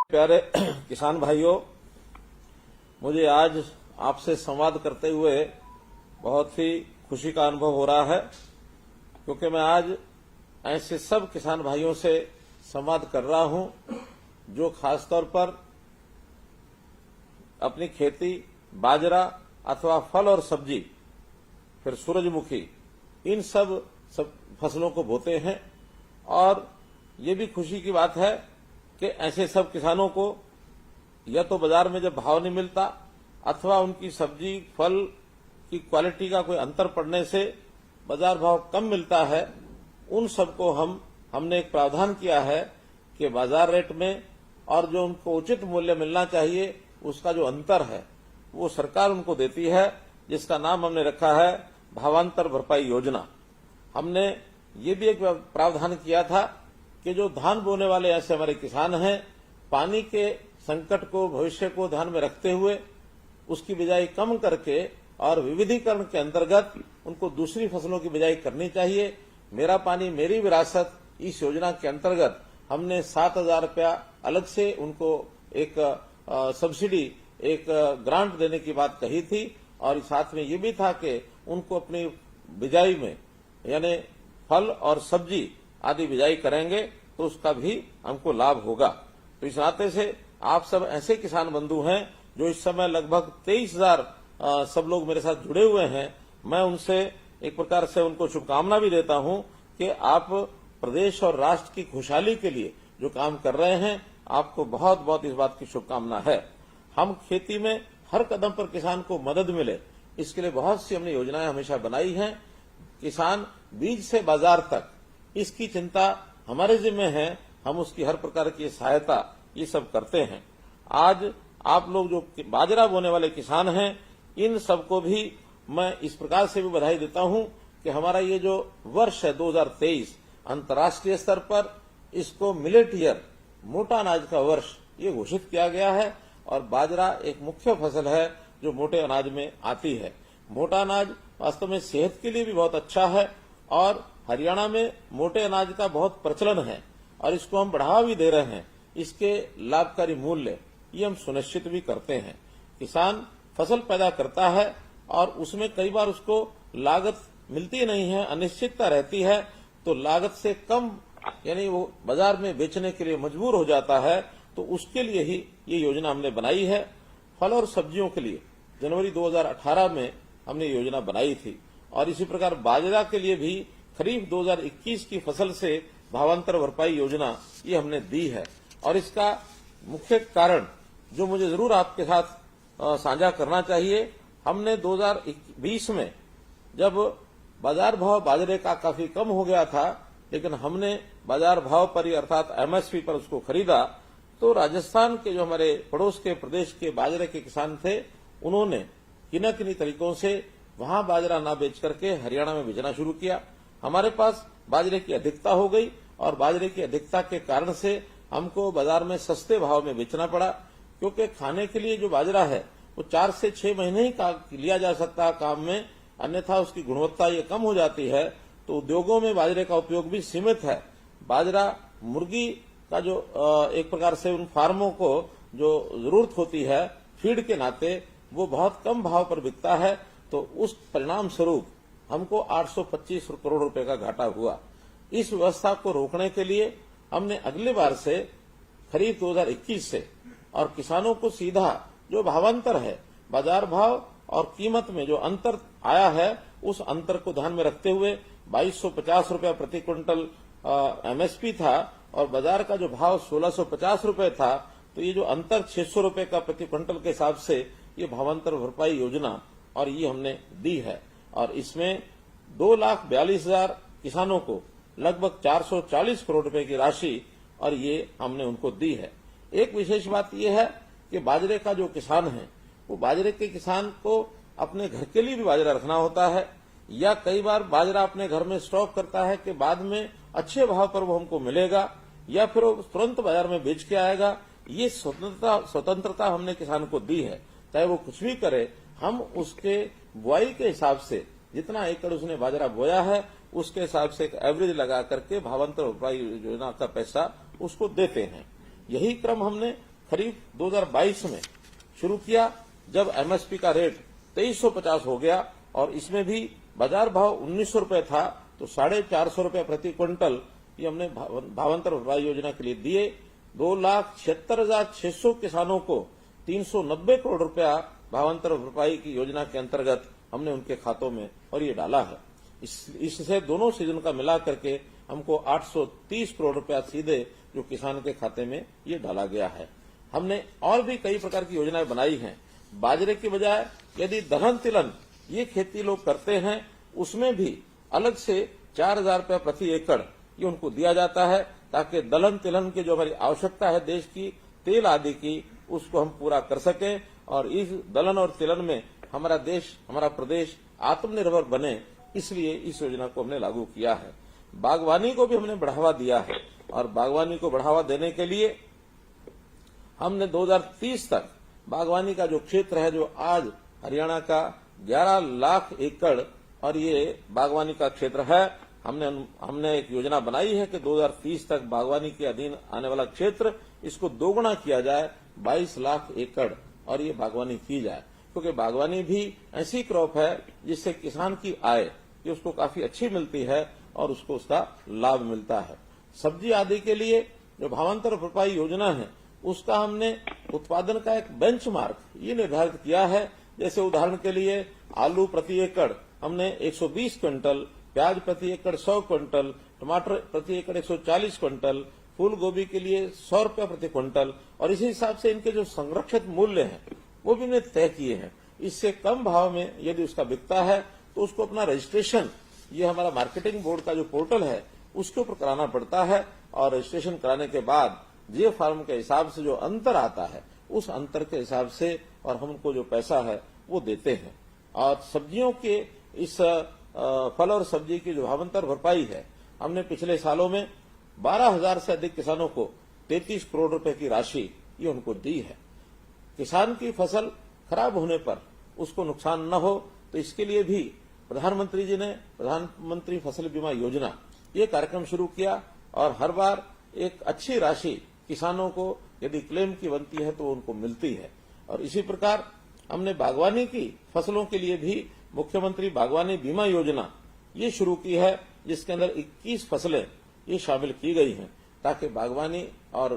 प्यारे किसान भाइयों, मुझे आज आपसे संवाद करते हुए बहुत ही खुशी का अनुभव हो रहा है, क्योंकि मैं आज ऐसे सब किसान भाइयों से संवाद कर रहा हूं जो खासतौर पर अपनी खेती बाजरा अथवा फल और सब्जी, फिर सूरजमुखी, इन सब फसलों को बोते हैं। और ये भी खुशी की बात है कि ऐसे सब किसानों को या तो बाजार में जब भाव नहीं मिलता अथवा उनकी सब्जी फल की क्वालिटी का कोई अंतर पड़ने से बाजार भाव कम मिलता है, उन सबको हमने एक प्रावधान किया है कि बाजार रेट में और जो उनको उचित मूल्य मिलना चाहिए उसका जो अंतर है वो सरकार उनको देती है, जिसका नाम हमने रखा है भावांतर भरपाई योजना। हमने ये भी एक प्रावधान किया था कि जो धान बोने वाले ऐसे हमारे किसान हैं, पानी के संकट को भविष्य को ध्यान में रखते हुए उसकी बिजाई कम करके और विविधीकरण के अंतर्गत उनको दूसरी फसलों की बिजाई करनी चाहिए। मेरा पानी मेरी विरासत, इस योजना के अंतर्गत हमने 7,000 रुपया अलग से उनको एक सब्सिडी, एक ग्रांट देने की बात कही थी। और साथ में ये भी था कि उनको अपनी बिजाई में यानी फल और सब्जी आदि बिजाई करेंगे तो उसका भी हमको लाभ होगा। तो इस नाते से आप सब ऐसे किसान बंधु हैं जो इस समय लगभग 23,000 सब लोग मेरे साथ जुड़े हुए हैं। मैं उनसे एक प्रकार से उनको शुभकामना भी देता हूं कि आप प्रदेश और राष्ट्र की खुशहाली के लिए जो काम कर रहे हैं, आपको बहुत बहुत इस बात की शुभकामना है। हम खेती में हर कदम पर किसान को मदद मिले, इसके लिए बहुत सी हमने योजनाएं हमेशा बनाई हैं। किसान बीज से बाजार तक इसकी चिंता हमारे जिम्मे है, हम उसकी हर प्रकार की सहायता ये सब करते हैं। आज आप लोग जो बाजरा बोने वाले किसान हैं, इन सबको भी मैं इस प्रकार से भी बधाई देता हूं कि हमारा ये जो वर्ष है 2023 अंतर्राष्ट्रीय स्तर पर इसको मिलेट ईयर, मोटा अनाज का वर्ष ये घोषित किया गया है। और बाजरा एक मुख्य फसल है जो मोटे अनाज में आती है। मोटा अनाज वास्तव में सेहत के लिए भी बहुत अच्छा है और हरियाणा में मोटे अनाज का बहुत प्रचलन है और इसको हम बढ़ावा भी दे रहे हैं। इसके लाभकारी मूल्य ये हम सुनिश्चित भी करते हैं। किसान फसल पैदा करता है और उसमें कई बार उसको लागत मिलती नहीं है, अनिश्चितता रहती है, तो लागत से कम यानी वो बाजार में बेचने के लिए मजबूर हो जाता है। तो उसके लिए ही ये योजना हमने बनाई है। फल और सब्जियों के लिए जनवरी 2018 में हमने योजना बनाई थी और इसी प्रकार बाजरा के लिए भी खरीफ 2021 की फसल से भावांतर भरपाई योजना ये हमने दी है। और इसका मुख्य कारण जो मुझे जरूर आपके साथ साझा करना चाहिए, हमने 2020 में जब बाजार भाव बाजरे का काफी कम हो गया था, लेकिन हमने बाजार भाव पर ही अर्थात एमएसपी पर उसको खरीदा, तो राजस्थान के जो हमारे पड़ोस के प्रदेश के बाजरे के किसान थे, उन्होंने किन्हीं तरीकों से वहां बाजरा ना बेच करके हरियाणा में बेचना शुरू किया। हमारे पास बाजरे की अधिकता हो गई और बाजरे की अधिकता के कारण से हमको बाजार में सस्ते भाव में बेचना पड़ा, क्योंकि खाने के लिए जो बाजरा है वो 4 से 6 महीने ही लिया जा सकता है काम में, अन्यथा उसकी गुणवत्ता ये कम हो जाती है। तो उद्योगों में बाजरे का उपयोग भी सीमित है। बाजरा मुर्गी का जो एक प्रकार से उन फार्मों को जो जरूरत होती है फीड के नाते, वो बहुत कम भाव पर बिकता है। तो उस परिणाम स्वरूप हमको 825 करोड़ रुपए का घाटा हुआ। इस व्यवस्था को रोकने के लिए हमने अगले बार से खरीफ 2021 से और किसानों को सीधा जो भावांतर है, बाजार भाव और कीमत में जो अंतर आया है, उस अंतर को ध्यान में रखते हुए 2250 रुपया प्रति क्विंटल एमएसपी था और बाजार का जो भाव 1650 रुपए था, तो ये जो अंतर 600 रुपए का प्रति क्विंटल के हिसाब से ये भावांतर भरपाई योजना और ये हमने दी है। और इसमें 2,42,000 किसानों को लगभग 440 करोड़ रुपए की राशि और ये हमने उनको दी है। एक विशेष बात यह है कि बाजरे का जो किसान है, वो बाजरे के किसान को अपने घर के लिए भी बाजरा रखना होता है, या कई बार बाजरा अपने घर में स्टॉक करता है कि बाद में अच्छे भाव पर वो हमको मिलेगा या फिर वो तुरंत बाजार में बेच के आएगा। ये स्वतंत्रता हमने किसान को दी है, चाहे वो कुछ भी करे, हम उसके बुआई के हिसाब से जितना एकड़ उसने बाजरा बोया है उसके हिसाब से एक एवरेज लगा करके भावांतर भरपाई योजना का पैसा उसको देते हैं। यही क्रम हमने खरीफ 2022 में शुरू किया, जब एमएसपी का रेट 2350 हो गया और इसमें भी बाजार भाव 1900 रुपए था, तो 450 रुपए प्रति क्विंटल ये हमने भावांतर भरपाई योजना के लिए दिए। 2,76,600 किसानों को 390 करोड़ रुपया भावांतर भरपाई की योजना के अंतर्गत हमने उनके खातों में और ये डाला है। इससे दोनों सीजन का मिला करके हमको 830 करोड़ रुपया सीधे जो किसान के खाते में ये डाला गया है। हमने और भी कई प्रकार की योजनाएं बनाई हैं। बाजरे की बजाय यदि दलहन तिलहन ये खेती लोग करते हैं, उसमें भी अलग से 4,000 रुपये प्रति एकड़ ये उनको दिया जाता है, ताकि दलहन तिलहन की जो हमारी आवश्यकता है देश की तेल आदि की, उसको हम पूरा कर सकें और इस दलहन और तिलहन में हमारा देश, हमारा प्रदेश आत्मनिर्भर बने, इसलिए इस योजना को हमने लागू किया है। बागवानी को भी हमने बढ़ावा दिया है और बागवानी को बढ़ावा देने के लिए हमने 2030 तक बागवानी का जो क्षेत्र है, जो आज हरियाणा का 11 लाख एकड़ और ये बागवानी का क्षेत्र है, हमने एक योजना बनाई है कि 2030 तक बागवानी के अधीन आने वाला क्षेत्र इसको दोगुना किया जाए, 22 लाख एकड़, और ये बागवानी की जाए, क्योंकि बागवानी भी ऐसी क्रॉप है जिससे किसान की आय ये उसको काफी अच्छी मिलती है और उसको उसका लाभ मिलता है। सब्जी आदि के लिए जो भावांतर भरपाई योजना है, उसका हमने उत्पादन का एक बेंचमार्क ये निर्धारित किया है। जैसे उदाहरण के लिए आलू प्रति एकड़ हमने 120 क्विंटल, प्याज प्रति एकड़ 100 क्विंटल, टमाटर प्रति एकड़ 140 क्विंटल, फूल गोभी के लिए 100 रुपये प्रति क्विंटल, और इसी हिसाब से इनके जो संरक्षित मूल्य हैं वो भी हमने तय किए हैं। इससे कम भाव में यदि उसका बिकता है तो उसको अपना रजिस्ट्रेशन, ये हमारा मार्केटिंग बोर्ड का जो पोर्टल है उसके ऊपर कराना पड़ता है, और रजिस्ट्रेशन कराने के बाद जे फार्म के हिसाब से जो अंतर आता है उस अंतर के हिसाब से और हमको जो पैसा है वो देते हैं। और सब्जियों के इस फल और सब्जी की जो भावांतर भरपाई है, हमने पिछले सालों में 12,000 से अधिक किसानों को 33 करोड़ रुपए की राशि ये उनको दी है। किसान की फसल खराब होने पर उसको नुकसान न हो, तो इसके लिए भी प्रधानमंत्री जी ने प्रधानमंत्री फसल बीमा योजना ये कार्यक्रम शुरू किया, और हर बार एक अच्छी राशि किसानों को यदि क्लेम की बनती है तो उनको मिलती है। और इसी प्रकार हमने बागवानी की फसलों के लिए भी मुख्यमंत्री बागवानी बीमा योजना ये शुरू की है, जिसके अंदर 21 फसलें ये शामिल की गई हैं, ताकि बागवानी और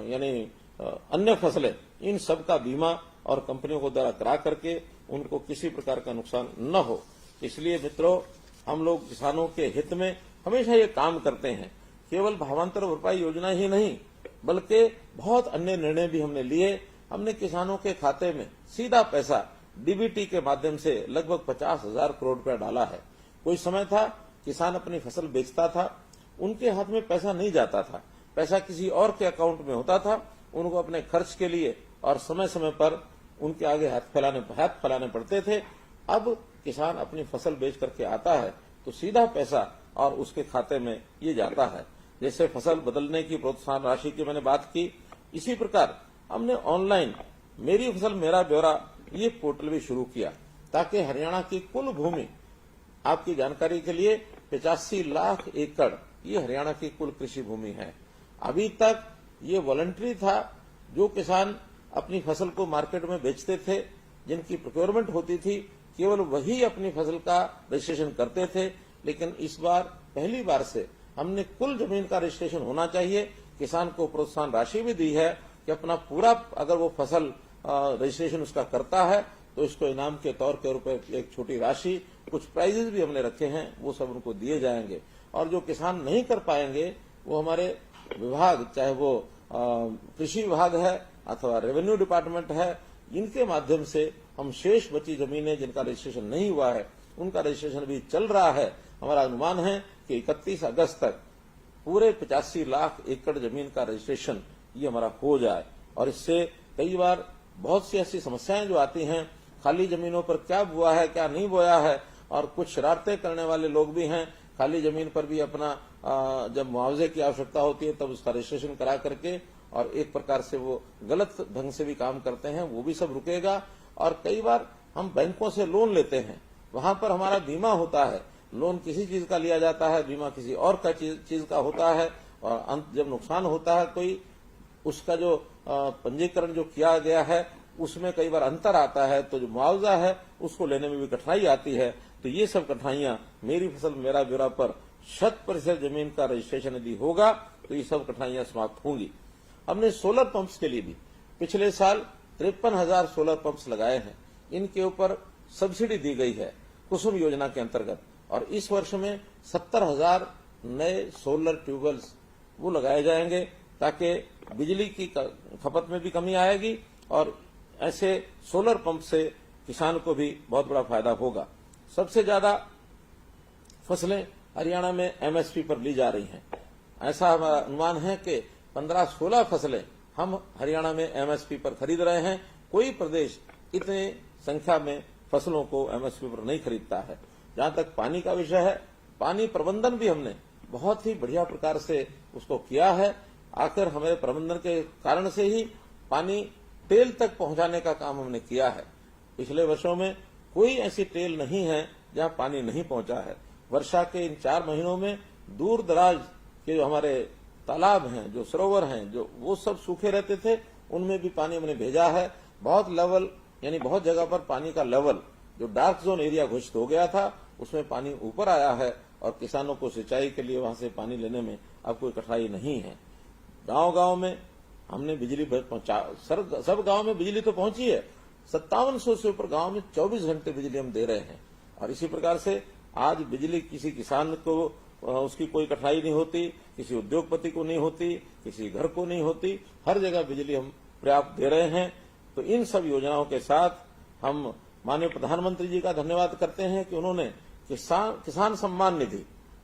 यानी अन्य फसलें इन सब का बीमा और कंपनियों को द्वारा करा करके उनको किसी प्रकार का नुकसान न हो। इसलिए मित्रों, हम लोग किसानों के हित में हमेशा ये काम करते हैं। केवल भावांतर भरपाई योजना ही नहीं, बल्कि बहुत अन्य निर्णय भी हमने लिए। हमने किसानों के खाते में सीधा पैसा डीबीटी के माध्यम से लगभग 50,000 करोड़ रुपया डाला है। कोई समय था किसान अपनी फसल बेचता था, उनके हाथ में पैसा नहीं जाता था, पैसा किसी और के अकाउंट में होता था, उनको अपने खर्च के लिए और समय समय पर उनके आगे हाथ फैलाने पड़ते थे। अब किसान अपनी फसल बेच करके आता है तो सीधा पैसा और उसके खाते में ये जाता है। जैसे फसल बदलने की प्रोत्साहन राशि की मैंने बात की, इसी प्रकार हमने ऑनलाइन मेरी फसल मेरा ब्यौरा ये पोर्टल भी शुरू किया, ताकि हरियाणा की कुल भूमि, आपकी जानकारी के लिए 85 लाख एकड़ ये हरियाणा की कुल कृषि भूमि है। अभी तक ये वॉलंटरी था, जो किसान अपनी फसल को मार्केट में बेचते थे, जिनकी प्रोक्योरमेंट होती थी, केवल वही अपनी फसल का रजिस्ट्रेशन करते थे। लेकिन इस बार पहली बार से हमने कुल जमीन का रजिस्ट्रेशन होना चाहिए। किसान को प्रोत्साहन राशि भी दी है कि अपना पूरा अगर वो फसल रजिस्ट्रेशन उसका करता है तो इसको इनाम के तौर के रूप में एक छोटी राशि, कुछ प्राइजेस भी हमने रखे हैं, वो सब उनको दिए जाएंगे। और जो किसान नहीं कर पाएंगे वो हमारे विभाग, चाहे वो कृषि विभाग है अथवा रेवेन्यू डिपार्टमेंट है, इनके माध्यम से हम शेष बची जमीनें जिनका रजिस्ट्रेशन नहीं हुआ है उनका रजिस्ट्रेशन भी चल रहा है। हमारा अनुमान है कि 31 अगस्त तक पूरे 85 लाख एकड़ जमीन का रजिस्ट्रेशन ये हमारा हो जाए। और इससे कई बार बहुत सी ऐसी समस्याएं जो आती हैं, खाली जमीनों पर क्या बुआ है क्या नहीं बोया है, और कुछ शरारतें करने वाले लोग भी हैं, खाली जमीन पर भी अपना जब मुआवजे की आवश्यकता होती है तब उसका रजिस्ट्रेशन करा करके और एक प्रकार से वो गलत ढंग से भी काम करते हैं, वो भी सब रुकेगा। और कई बार हम बैंकों से लोन लेते हैं, वहां पर हमारा बीमा होता है, लोन किसी चीज का लिया जाता है, बीमा किसी और का चीज का होता है, और जब नुकसान होता है कोई उसका जो पंजीकरण जो किया गया है उसमें कई बार अंतर आता है, तो जो मुआवजा है उसको लेने में भी कठिनाई आती है। तो ये सब कठिनाइयां मेरी फसल मेरा ब्यौरा पर 100% जमीन का रजिस्ट्रेशन यदि होगा तो ये सब कठिनाइयां समाप्त होंगी। हमने सोलर पंप्स के लिए भी पिछले साल 53,000 सोलर पंप्स लगाए हैं। इनके ऊपर सब्सिडी दी गई है कुसुम योजना के अंतर्गत, और इस वर्ष में 70,000 नए सोलर ट्यूबवेल्स वो लगाए जाएंगे ताकि बिजली की खपत में भी कमी आएगी और ऐसे सोलर पंप से किसान को भी बहुत बड़ा फायदा होगा। सबसे ज्यादा फसलें हरियाणा में एमएसपी पर ली जा रही हैं। ऐसा हमारा अनुमान है कि 15-16 फसलें हम हरियाणा में एमएसपी पर खरीद रहे हैं। कोई प्रदेश इतनी संख्या में फसलों को एमएसपी पर नहीं खरीदता है। जहां तक पानी का विषय है, पानी प्रबंधन भी हमने बहुत ही बढ़िया प्रकार से उसको किया है। आखिर हमारे प्रबंधन के कारण से ही पानी टेल तक पहुंचाने का काम हमने किया है। पिछले वर्षों में कोई ऐसी टेल नहीं है जहां पानी नहीं पहुंचा है। वर्षा के इन 4 महीनों में दूर दराज के जो हमारे तालाब हैं, जो सरोवर हैं, जो वो सब सूखे रहते थे, उनमें भी पानी हमने भेजा है। बहुत लेवल यानी बहुत जगह पर पानी का लेवल जो डार्क जोन एरिया घोषित हो गया था उसमें पानी ऊपर आया है और किसानों को सिंचाई के लिए वहां से पानी लेने में अब कोई कठिनाई नहीं है। गांव-गांव में हमने बिजली पहुंचा, सब गांव में बिजली तो पहुंची है। 5700 से ऊपर गांव में 24 घंटे बिजली हम दे रहे हैं और इसी प्रकार से आज बिजली किसी किसान को उसकी कोई कठिनाई नहीं होती, किसी उद्योगपति को नहीं होती, किसी घर को नहीं होती। हर जगह बिजली हम पर्याप्त दे रहे हैं। तो इन सब योजनाओं के साथ हम माननीय प्रधानमंत्री जी का धन्यवाद करते हैं कि उन्होंने किसान सम्मान निधि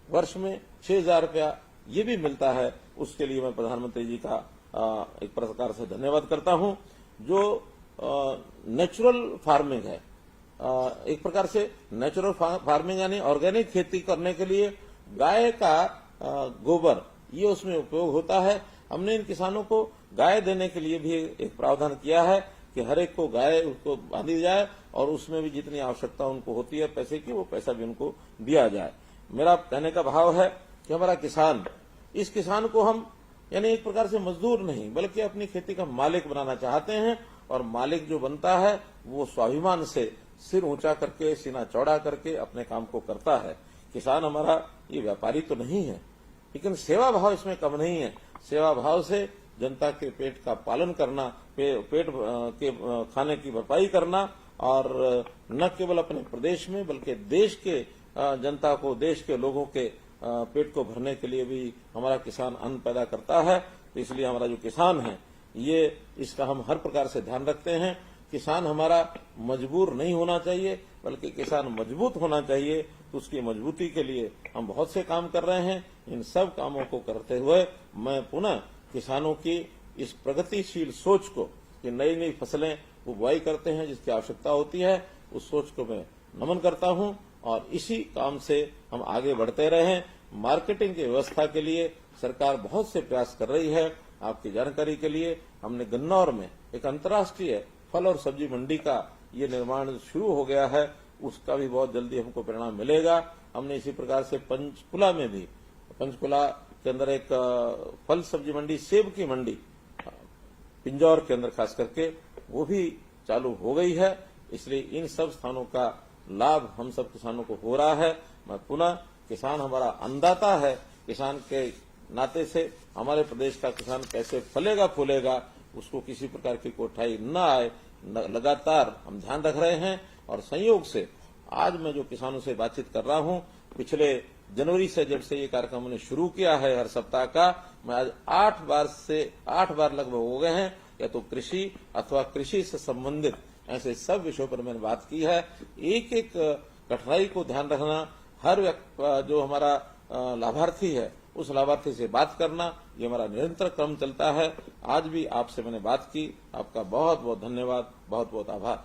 वर्ष में 6,000 रुपया ये भी मिलता है। उसके लिए मैं प्रधानमंत्री जी का एक प्रकार से धन्यवाद करता हूं। जो नेचुरल फार्मिंग है, एक प्रकार से नेचुरल फार्मिंग यानी ऑर्गेनिक खेती करने के लिए गाय का गोबर ये उसमें उपयोग होता है। हमने इन किसानों को गाय देने के लिए भी एक प्रावधान किया है कि हर एक को गाय उसको बांधी जाए और उसमें भी जितनी आवश्यकता उनको होती है पैसे की, वो पैसा भी उनको दिया जाए। मेरा कहने का भाव है कि हमारा किसान, इस किसान को हम यानी एक प्रकार से मजदूर नहीं बल्कि अपनी खेती का मालिक बनाना चाहते हैं और मालिक जो बनता है वो स्वाभिमान से सिर ऊंचा करके सीना चौड़ा करके अपने काम को करता है। किसान हमारा ये व्यापारी तो नहीं है, लेकिन सेवा भाव इसमें कम नहीं है। सेवा भाव से जनता के पेट का पालन करना, पेट के खाने की भरपाई करना और न केवल अपने प्रदेश में बल्कि देश के जनता को, देश के लोगों के पेट को भरने के लिए भी हमारा किसान अन्न पैदा करता है। तो इसलिए हमारा जो किसान है ये इसका हम हर प्रकार से ध्यान रखते हैं। किसान हमारा मजबूर नहीं होना चाहिए बल्कि किसान मजबूत होना चाहिए। तो उसकी मजबूती के लिए हम बहुत से काम कर रहे हैं। इन सब कामों को करते हुए मैं पुनः किसानों की इस प्रगतिशील सोच को कि नई नई फसलें वो बुआई करते हैं जिसकी आवश्यकता होती है, उस सोच को मैं नमन करता हूं और इसी काम से हम आगे बढ़ते रहें। मार्केटिंग की व्यवस्था के लिए सरकार बहुत से प्रयास कर रही है। आपकी जानकारी के लिए हमने गन्नौर में एक अंतर्राष्ट्रीय फल और सब्जी मंडी का ये निर्माण शुरू हो गया है, उसका भी बहुत जल्दी हमको परिणाम मिलेगा। हमने इसी प्रकार से पंचकुला में भी, पंचकुला के अंदर एक फल सब्जी मंडी, सेब की मंडी पिंजौर के अंदर खास करके वो भी चालू हो गई है। इसलिए इन सब स्थानों का लाभ हम सब किसानों को हो रहा है। मैं पुनः, किसान हमारा अन्नदाता है, किसान के नाते से हमारे प्रदेश का किसान कैसे फलेगा फूलेगा उसको किसी प्रकार की कोठाई न आए, लगातार हम ध्यान रख रहे हैं। और संयोग से आज मैं जो किसानों से बातचीत कर रहा हूं, पिछले जनवरी से जब से ये कार्यक्रम हमने शुरू किया है हर सप्ताह का, मैं आज 8 बार लगभग हो गए हैं, या तो कृषि अथवा कृषि से संबंधित ऐसे सब विषयों पर मैंने बात की है। एक एक कठिनाई को ध्यान रखना, हर जो हमारा लाभार्थी है उस लाभार्थी से बात करना, ये हमारा निरंतर क्रम चलता है। आज भी आपसे मैंने बात की, आपका बहुत बहुत धन्यवाद, बहुत बहुत आभार।